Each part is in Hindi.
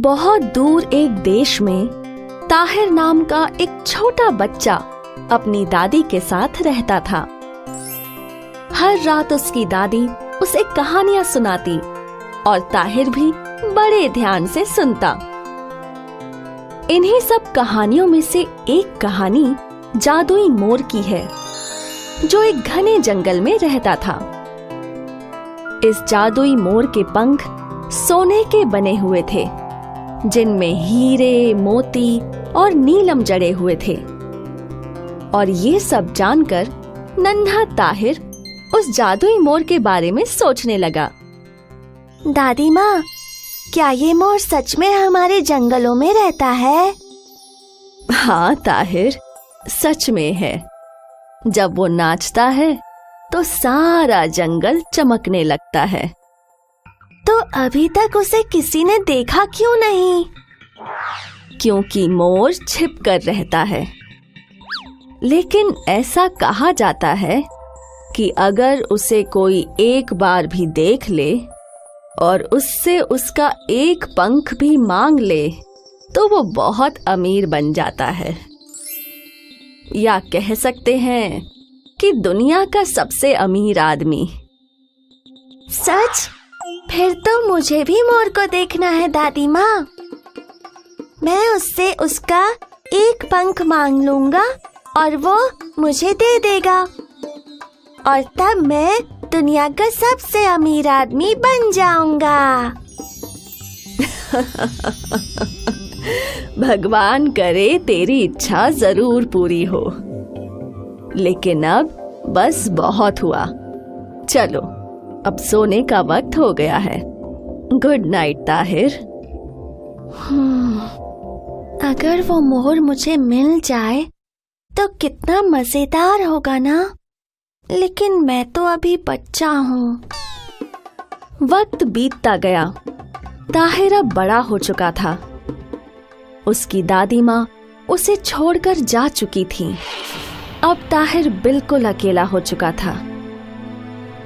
बहुत दूर एक देश में ताहिर नाम का एक छोटा बच्चा अपनी दादी के साथ रहता था। हर रात उसकी दादी उसे कहानियां सुनाती और ताहिर भी बड़े ध्यान से सुनता। इन्हीं सब कहानियों में से एक कहानी जादुई मोर की है, जो एक घने जंगल में रहता था। इस जादुई मोर के पंख सोने के बने हुए थे, जिनमें हीरे, मोती और नीलम जड़े हुए थे। और ये सब जानकर नन्हा ताहिर उस जादुई मोर के बारे में सोचने लगा। दादी माँ, क्या ये मोर सच में हमारे जंगलों में रहता है? हाँ ताहिर, सच में है। जब वो नाचता है तो सारा जंगल चमकने लगता है। तो अभी तक उसे किसी ने देखा क्यों नहीं? क्योंकि मोर छिप कर रहता है। लेकिन ऐसा कहा जाता है कि अगर उसे कोई एक बार भी देख ले और उससे उसका एक पंख भी मांग ले तो वो बहुत अमीर बन जाता है, या कह सकते हैं कि दुनिया का सबसे अमीर आदमी। सच? फिर तो मुझे भी मोर को देखना है दादी माँ। मैं उससे उसका एक पंख मांग लूंगा और वो मुझे दे देगा, और तब मैं दुनिया का सबसे अमीर आदमी बन जाऊंगा। भगवान करे तेरी इच्छा जरूर पूरी हो। लेकिन अब बस बहुत हुआ। चलो, अब सोने का वक्त हो गया है। Good night Tahir. अगर वो मोर मुझे मिल जाए तो कितना मजेदार होगा ना। लेकिन मैं तो अभी बच्चा हूँ। वक्त बीतता गया। ताहिर अब बड़ा हो चुका था। उसकी दादी माँ उसे छोड़कर जा चुकी थी। अब ताहिर बिल्कुल अकेला हो चुका था।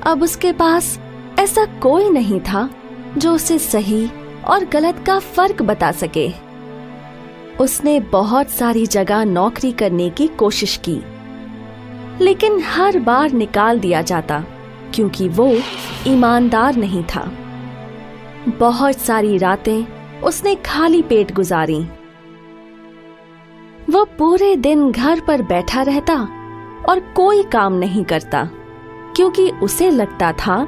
अब उसके पास ऐसा कोई नहीं था जो उसे सही और गलत का फर्क बता सके। उसने बहुत सारी जगह नौकरी करने की कोशिश की, लेकिन हर बार निकाल दिया जाता क्योंकि वो ईमानदार नहीं था। बहुत सारी रातें उसने खाली पेट गुजारी। वो पूरे दिन घर पर बैठा रहता और कोई काम नहीं करता, क्योंकि उसे लगता था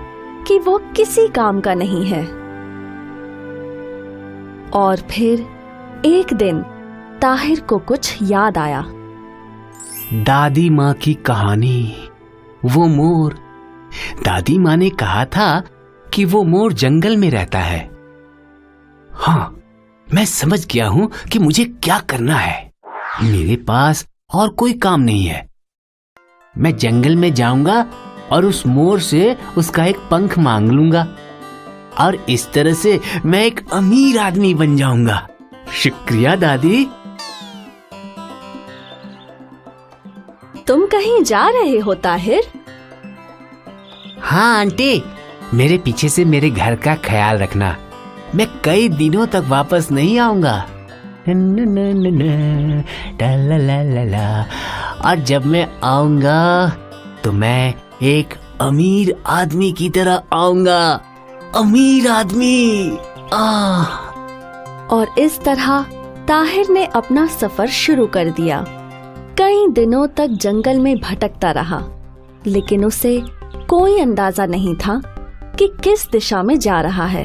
कि वो किसी काम का नहीं है। और फिर एक दिन ताहिर को कुछ याद आया। दादी माँ की कहानी, वो मोर। दादी माँ ने कहा था कि वो मोर जंगल में रहता है। हाँ, मैं समझ गया हूँ कि मुझे क्या करना है। मेरे पास और कोई काम नहीं है। मैं जंगल में जाऊंगा और उस मोर से उसका एक पंख मांग लूंगा, और इस तरह से मैं एक अमीर आदमी बन जाऊंगा। शुक्रिया दादी। तुम कहीं जा रहे हो ताहिर? हाँ आंटी, मेरे पीछे से मेरे घर का ख्याल रखना। मैं कई दिनों तक वापस नहीं आऊंगा। और जब मैं आऊंगा तो मैं एक अमीर आदमी की तरह आऊंगा। अमीर आदमी। और इस तरह ताहिर ने अपना सफर शुरू कर दिया। कई दिनों तक जंगल में भटकता रहा, लेकिन उसे कोई अंदाजा नहीं था कि किस दिशा में जा रहा है।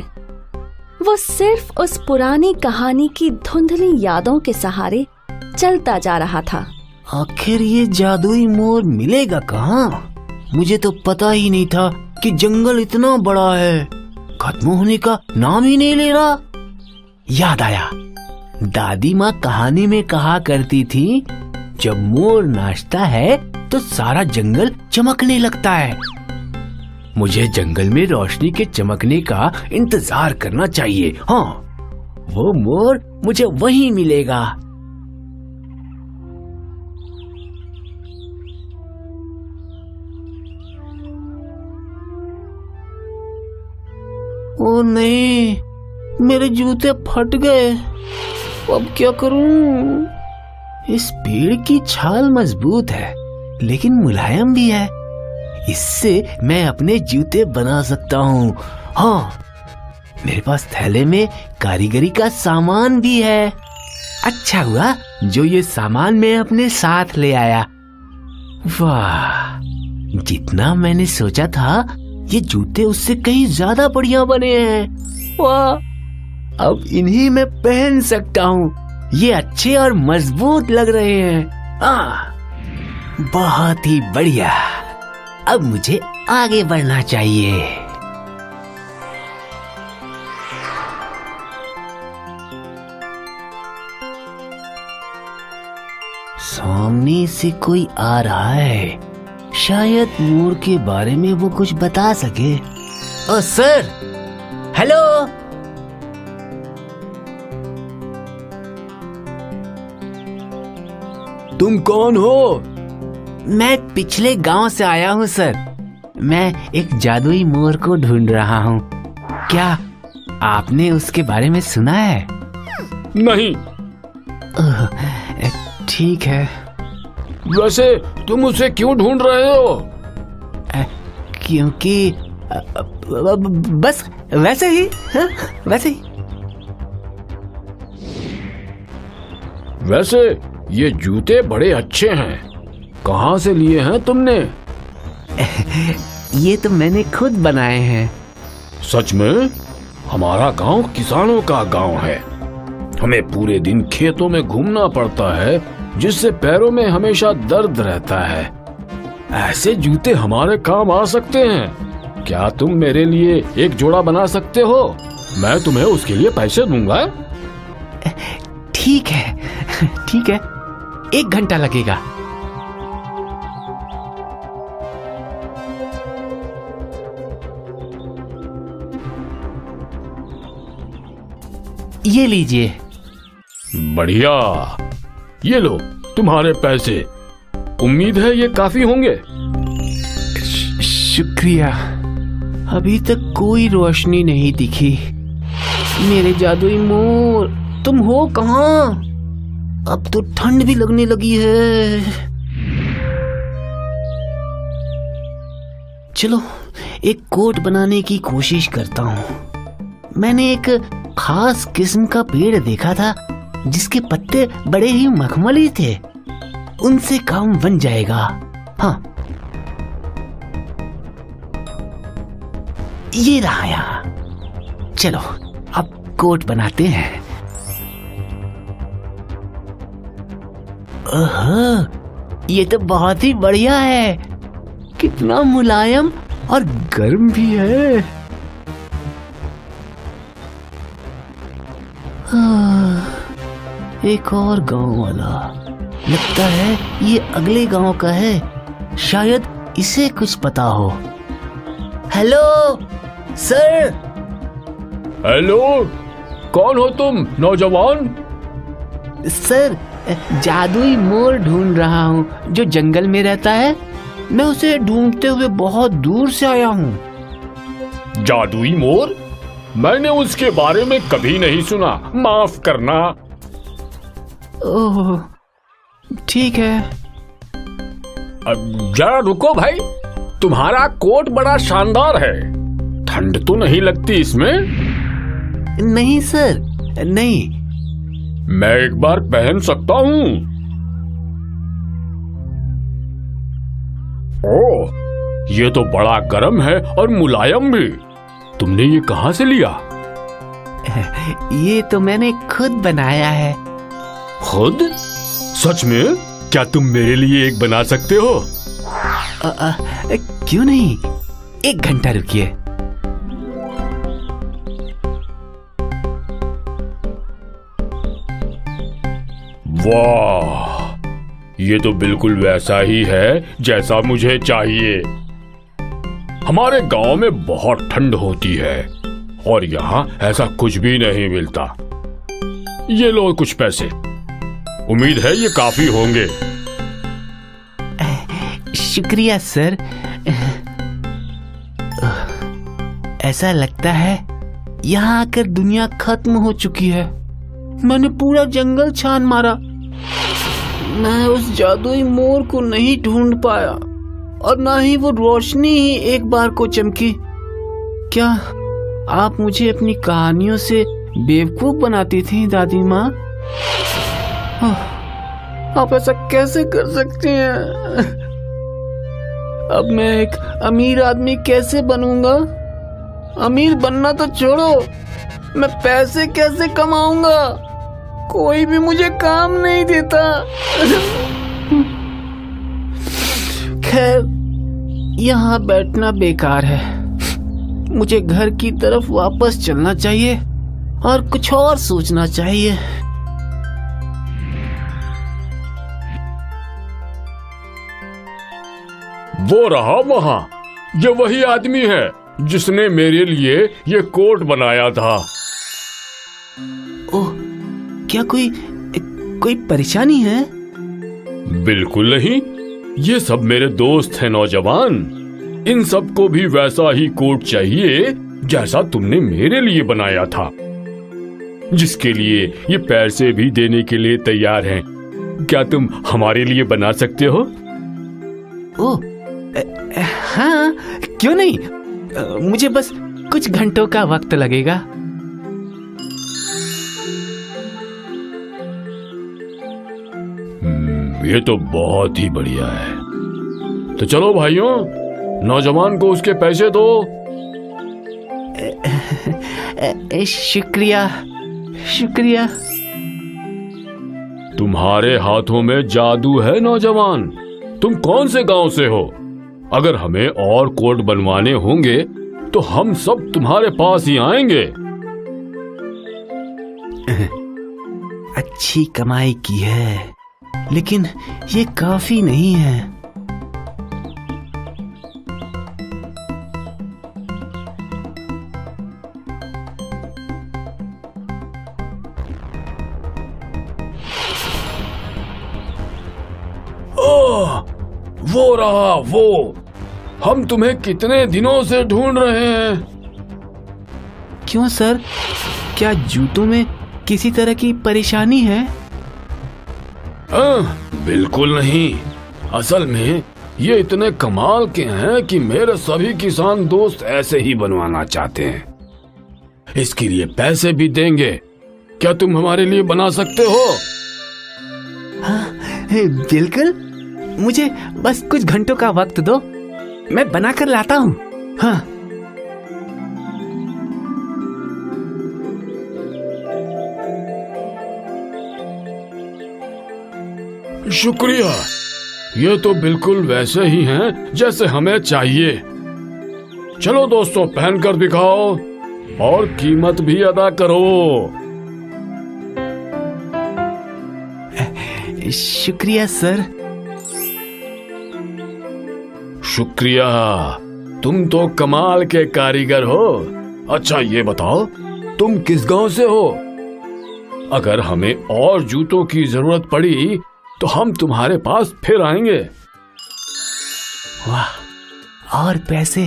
वो सिर्फ उस पुरानी कहानी की धुंधली यादों के सहारे चलता जा रहा था। आखिर ये जादुई मोर मिलेगा कहाँ? मुझे तो पता ही नहीं था कि जंगल इतना बड़ा है, खत्म होने का नाम ही नहीं ले रहा। याद आया, दादी माँ कहानी में कहा करती थी, जब मोर नाचता है तो सारा जंगल चमकने लगता है। मुझे जंगल में रोशनी के चमकने का इंतजार करना चाहिए। हाँ, वो मोर मुझे वहीं मिलेगा। ओ नहीं, मेरे जूते फट गए। अब क्या करूं? इस पेड़ की छाल मजबूत है लेकिन मुलायम भी है। इससे मैं अपने जूते बना सकता हूँ। हाँ, मेरे पास थैले में कारीगरी का सामान भी है। अच्छा हुआ जो ये सामान मैं अपने साथ ले आया। वाह, जितना मैंने सोचा था ये जूते उससे कहीं ज्यादा बढ़िया बने हैं। वाह, अब इन्हीं मैं पहन सकता हूँ। ये अच्छे और मजबूत लग रहे हैं। बहुत ही बढ़िया। अब मुझे आगे बढ़ना चाहिए। सामने से कोई आ रहा है। शायद मोर के बारे में वो कुछ बता सके। ओ सर, हेलो। तुम कौन हो? मैं पिछले गांव से आया हूँ सर। मैं एक जादुई मोर को ढूंढ रहा हूँ। क्या आपने उसके बारे में सुना है? नहीं। ठीक है। वैसे तुम उसे क्यों ढूंढ रहे हो? क्योंकि बस वैसे ही। हाँ, वैसे ही। वैसे ये जूते बड़े अच्छे हैं। कहाँ से लिए हैं तुमने? ये तो मैंने खुद बनाए हैं। सच में? हमारा गांव किसानों का गांव है। हमें पूरे दिन खेतों में घूमना पड़ता है, जिससे पैरों में हमेशा दर्द रहता है। ऐसे जूते हमारे काम आ सकते हैं। क्या तुम मेरे लिए एक जोड़ा बना सकते हो? मैं तुम्हें उसके लिए पैसे दूंगा। ठीक है, ठीक है। 1 घंटा लगेगा। ये लीजिए। बढ़िया, ये लो तुम्हारे पैसे। उम्मीद है ये काफी होंगे। शुक्रिया। अभी तक कोई रोशनी नहीं दिखी। मेरे जादुई मोर, तुम हो कहाँ? अब तो ठंड भी लगने लगी है। चलो एक कोट बनाने की कोशिश करता हूँ। मैंने एक खास किस्म का पेड़ देखा था जिसके पत्ते बड़े ही मखमली थे। उनसे काम बन जाएगा। हाँ, ये रहा यहाँ। चलो अब कोट बनाते हैं। ओह, ये तो बहुत ही बढ़िया है। कितना मुलायम और गर्म भी है। एक और गांव वाला, लगता है ये अगले गांव का है। शायद इसे कुछ पता हो। Hello sir. हेलो, कौन हो तुम नौजवान? सर, जादुई मोर ढूंढ रहा हूँ जो जंगल में रहता है। मैं उसे ढूंढते हुए बहुत दूर से आया हूँ। जादुई मोर? मैंने उसके बारे में कभी नहीं सुना। माफ करना। ओह, ठीक है। अब जरा रुको भाई, तुम्हारा कोट बड़ा शानदार है। ठंड तो नहीं लगती इसमें? नहीं सर, नहीं। मैं एक बार पहन सकता हूँ? ओह, ये तो बड़ा गर्म है और मुलायम भी। तुमने ये कहाँ से लिया? ये तो मैंने खुद बनाया है। खुद? सच में? क्या तुम मेरे लिए एक बना सकते हो? क्यों नहीं। 1 घंटा रुकिए। वाह, ये तो बिल्कुल वैसा ही है जैसा मुझे चाहिए। हमारे गांव में बहुत ठंड होती है और यहाँ ऐसा कुछ भी नहीं मिलता। ये लो कुछ पैसे। उम्मीद है ये काफी होंगे। शुक्रिया सर। ऐसा लगता है यहाँ आकर दुनिया खत्म हो चुकी है। मैंने पूरा जंगल छान मारा, मैं उस जादुई मोर को नहीं ढूंढ पाया और ना ही वो रोशनी ही एक बार को चमकी। क्या आप मुझे अपनी कहानियों से बेवकूफ बनाती थी दादी माँ? आप ऐसा कैसे कर सकती हैं? अब मैं एक अमीर आदमी कैसे बनूंगा? अमीर बनना तो छोड़ो, मैं पैसे कैसे कमाऊंगा? कोई भी मुझे काम नहीं देता। खैर, यहाँ बैठना बेकार है। मुझे घर की तरफ वापस चलना चाहिए और कुछ और सोचना चाहिए। वो रहा वहाँ, ये वही आदमी है जिसने मेरे लिए ये कोट बनाया था। ओह, क्या कोई परेशानी है? बिल्कुल नहीं, ये सब मेरे दोस्त हैं नौजवान। इन सबको भी वैसा ही कोट चाहिए जैसा तुमने मेरे लिए बनाया था, जिसके लिए ये पैसे भी देने के लिए तैयार हैं। क्या तुम हमारे लिए बना सकते हो? ओह, हाँ, क्यों नहीं। मुझे बस कुछ घंटों का वक्त लगेगा। ये तो बहुत ही बढ़िया है। तो चलो भाइयों, नौजवान को उसके पैसे दो। शुक्रिया शुक्रिया। तुम्हारे हाथों में जादू है नौजवान। तुम कौन से गांव से हो? अगर हमें और कोट बनवाने होंगे तो हम सब तुम्हारे पास ही आएंगे। अच्छी कमाई की है, लेकिन ये काफी नहीं है। ओह, वो रहा वो। हम तुम्हें कितने दिनों से ढूंढ रहे हैं। क्यों सर, क्या जूतों में किसी तरह की परेशानी है? बिल्कुल नहीं। असल में ये इतने कमाल के हैं कि मेरे सभी किसान दोस्त ऐसे ही बनवाना चाहते हैं। इसके लिए पैसे भी देंगे। क्या तुम हमारे लिए बना सकते हो? हाँ, बिल्कुल। मुझे बस कुछ घंटों का वक्त दो, मैं बना कर लाता हूँ। हाँ। शुक्रिया। ये तो बिल्कुल वैसे ही हैं जैसे हमें चाहिए। चलो दोस्तों, पहनकर दिखाओ और कीमत भी अदा करो। शुक्रिया सर। शुक्रिया, तुम तो कमाल के कारीगर हो। अच्छा ये बताओ, तुम किस गांव से हो? अगर हमें और जूतों की जरूरत पड़ी तो हम तुम्हारे पास फिर आएंगे। वाह, और पैसे?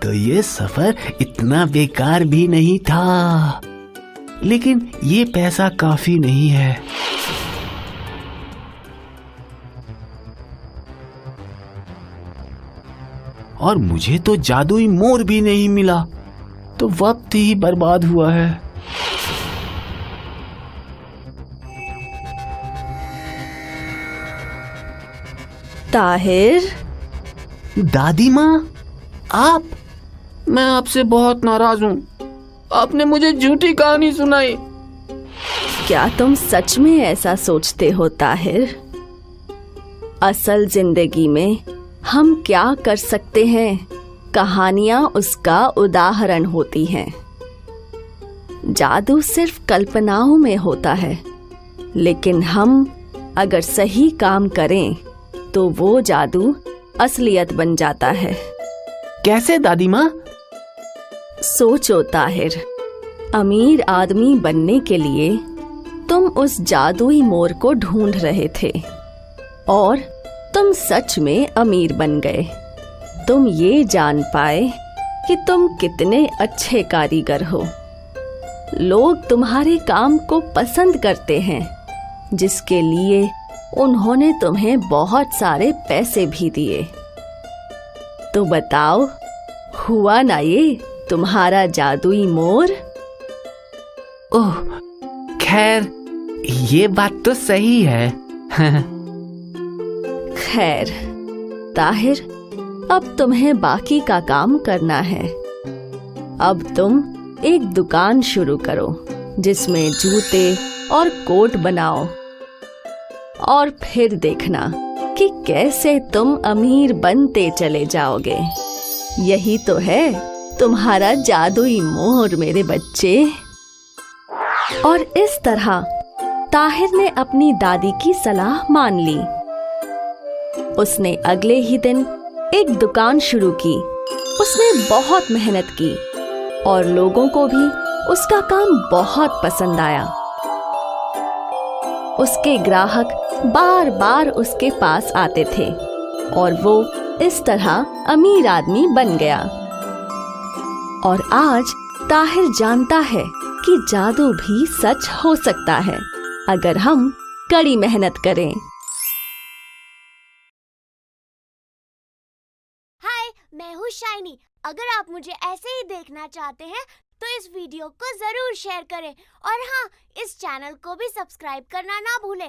तो ये सफर इतना बेकार भी नहीं था, लेकिन ये पैसा काफी नहीं है। और मुझे तो जादुई मोर भी नहीं मिला, तो वक्त ही बर्बाद हुआ है। ताहिर, दादी माँ, आप? मैं आपसे बहुत नाराज हूँ। आपने मुझे झूठी कहानी सुनाई। क्या तुम सच में ऐसा सोचते हो ताहिर? असल जिंदगी में हम क्या कर सकते हैं, कहानियां उसका उदाहरण होती हैं। जादू सिर्फ कल्पनाओं में होता है, लेकिन हम अगर सही काम करें तो वो जादू असलियत बन जाता है। कैसे दादी माँ? सोचो ताहिर, अमीर आदमी बनने के लिए तुम उस जादुई मोर को ढूंढ रहे थे और तुम सच में अमीर बन गए। तुम ये जान पाए कि तुम कितने अच्छे कारीगर हो लोग तुम्हारे काम को पसंद करते हैं, जिसके लिए उन्होंने तुम्हें बहुत सारे पैसे भी दिए। तो बताओ, हुआ ना ये तुम्हारा जादुई मोर? ओह, खैर ये बात तो सही है। खैर ताहिर, अब तुम्हें बाकी का काम करना है। अब तुम एक दुकान शुरू करो जिसमें जूते और कोट बनाओ, और फिर देखना कि कैसे तुम अमीर बनते चले जाओगे। यही तो है तुम्हारा जादुई मोर, मेरे बच्चे। और इस तरह ताहिर ने अपनी दादी की सलाह मान ली। उसने अगले ही दिन एक दुकान शुरू की। उसने बहुत मेहनत की और लोगों को भी उसका काम बहुत पसंद आया। उसके ग्राहक बार बार उसके पास आते थे और वो इस तरह अमीर आदमी बन गया। और आज ताहिर जानता है कि जादू भी सच हो सकता है अगर हम कड़ी मेहनत करें। हाय, मैं हूँ शाइनी। अगर आप मुझे ऐसे ही देखना चाहते हैं तो इस वीडियो को जरूर शेयर करें और हाँ, इस चैनल को भी सब्सक्राइब करना ना भूलें।